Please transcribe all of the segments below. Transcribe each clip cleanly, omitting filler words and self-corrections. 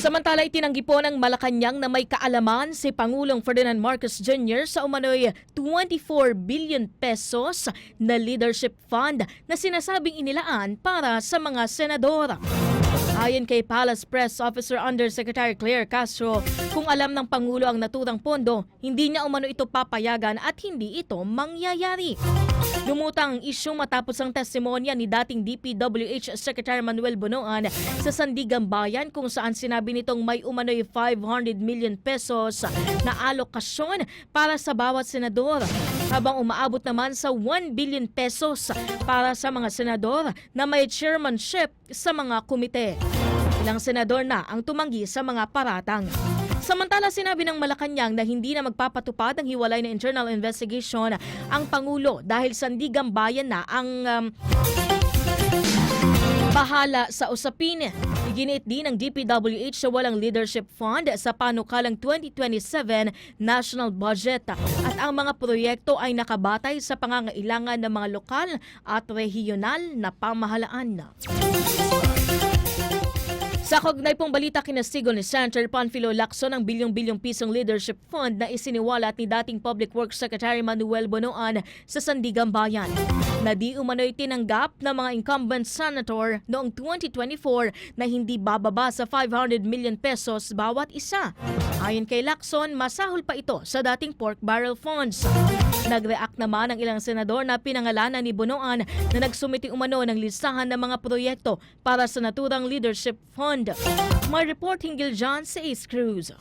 Samantala, itinanggi po ng Malacanang na may kaalaman si Pangulong Ferdinand Marcos Jr. sa umano'y 24 billion pesos na leadership fund na sinasabing inilaan para sa mga senador. Ayon kay Palace Press Officer Undersecretary Claire Castro, kung alam ng Pangulo ang naturang pondo, hindi niya umano ito papayagan at hindi ito mangyayari. Lumutang isyu matapos ang testimonya ni dating DPWH Secretary Manuel Bonoan sa Sandigan Bayan kung saan sinabi nitong may umano'y 500 million pesos na alokasyon para sa bawat senador, habang umaabot naman sa 1 billion pesos para sa mga senador na may chairmanship sa mga komite. Ilang senador na ang tumanggi sa mga paratang. Samantala, sinabi ng Malacanang na hindi na magpapatupad ng hiwalay na internal investigation ang Pangulo dahil Sandigan Bayan na ang bahala sa usapin. Iginiit din ng DPWH sa walang leadership fund sa panukalang 2027 national budget at ang mga proyekto ay nakabatay sa pangangailangan ng mga lokal at regional na pamahalaan. Sa kaugnay pong balita, kinastigo ni Senator Panfilo Lacson ang bilyong-bilyong pisong leadership fund na isiniwalat ni dating Public Works Secretary Manuel Bonoan sa Sandigan Bayan, na di umano'y tinanggap ng mga incumbent senator noong 2024 na hindi bababa sa 500 million pesos bawat isa. Ayon kay Lacson, masahol pa ito sa dating pork barrel funds. Nag-react naman ang ilang senador na pinangalanan ni Bonoan na nagsumiti umano ng listahan ng mga proyekto para sa naturang leadership fund. May report hinggil dyan sa Ace Cruz.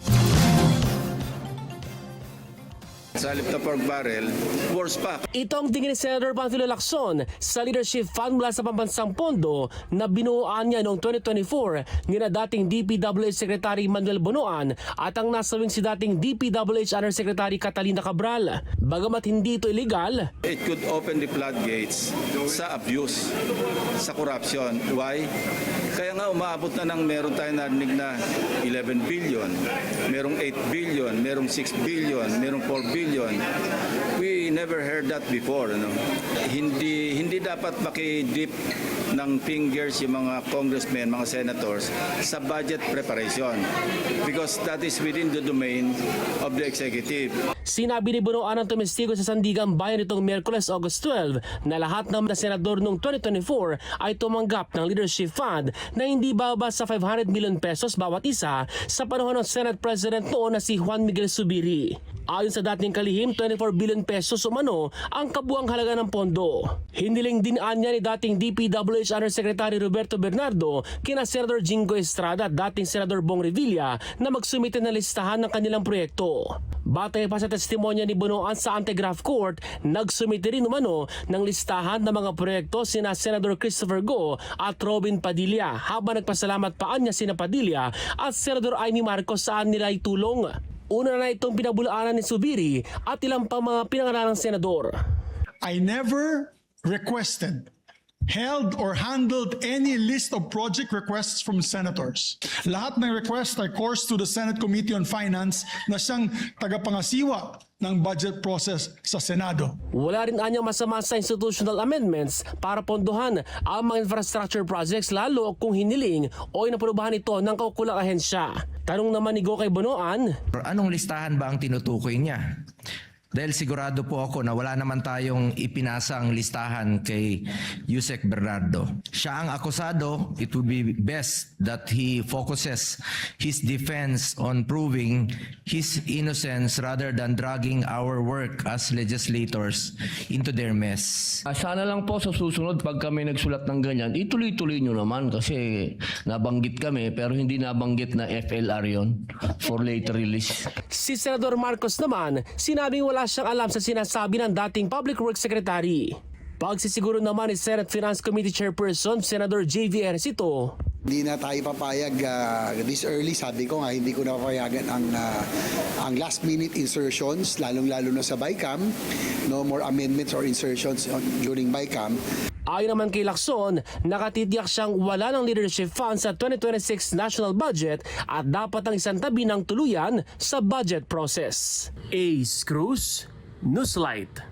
Sa halip na pork barrel, worse pa. Ito ang tingin ni Senator Panfilo Lacson sa leadership fund mula sa pambansang pondo na binuuan niya noong 2024 ni na dating DPWH Secretary Manuel Bonoan at ang nasawing si dating DPWH Undersecretary Catalina Cabral. Bagamat hindi ito illegal, It could open the floodgates sa abuse, sa corruption. Why? Kaya nga umaabot na ng meron tayong narinig na 11 billion, merong 8 billion, merong 6 billion, merong 4 billion. We never heard that before. Ano? Hindi dapat makidip ng fingers yung mga congressmen, mga senators sa budget preparation because that is within the domain of the executive. sinabi ni Bonoan ang tumestigo sa Sandigan Bayan nitong Miyerkules, August 12 na lahat ng senador noong 2024 ay tumanggap ng leadership fund na hindi bababa sa 500 million pesos bawat isa sa panahon ng Senate President noon na si Juan Miguel Zubiri. Ayon sa dating kalihim, 24 billion pesos umano ang kabuang halaga ng pondo. Hiniling din anya ni dating DPWH Undersecretary Roberto Bernardo kina Senador Jingo Estrada at dating Senador Bong Revilla na magsumite ng listahan ng kanilang proyekto. Batay pa sa testimonya ni Bonoan sa Anti-Graft Court, nagsumite rin umano ng listahan ng mga proyekto sina Senador Christopher Go at Robin Padilla, habang nagpasalamat pa anya sina Padilla at Senador Amy Marcos sa nila tulong. Una na itong pinabulaanan ni Zubiri at ilang pang mga pinangalanang senador. I never requested, held or handled any list of project requests from senators. Lahat ng request ay course to the Senate Committee on Finance na siyang tagapangasiwa ng budget process sa Senado. Wala rin anyang masama sa institutional amendments para pondohan ang mga infrastructure projects lalo kung hiniling o inaprubahan ito ng kaukulang ahensya. Tanong naman ni Go kay Bonoan, anong listahan ba ang tinutukoy niya? Dahil sigurado po ako na wala naman tayong ipinasang listahan kay Yusek Bernardo. Siya ang akusado. It would be best that he focuses his defense on proving his innocence rather than dragging our work as legislators into their mess. Sana lang po sa susunod pag kami nagsulat ng ganyan, ituloy-tuloy nyo naman kasi nabanggit kami pero hindi nabanggit na FLR yon for later release. si Senador Marcos naman sinabing wala siyang alam sa sinasabi ng dating Public Works Secretary. Pagsisiguro naman ni Senate Finance Committee Chairperson Senador J.V. Ejercito, hindi na tayo papayag this early, sabi ko nga, hindi ko na papayagan ang last minute insertions, lalong-lalo na sa BICAM. No more amendments or insertions during BICAM. ayon naman kay Lacson, nakatitiyak siyang wala ng leadership fund sa 2026 national budget at dapat ang isang tabi ng tuluyan sa budget process. Ace Cruz, Newslight.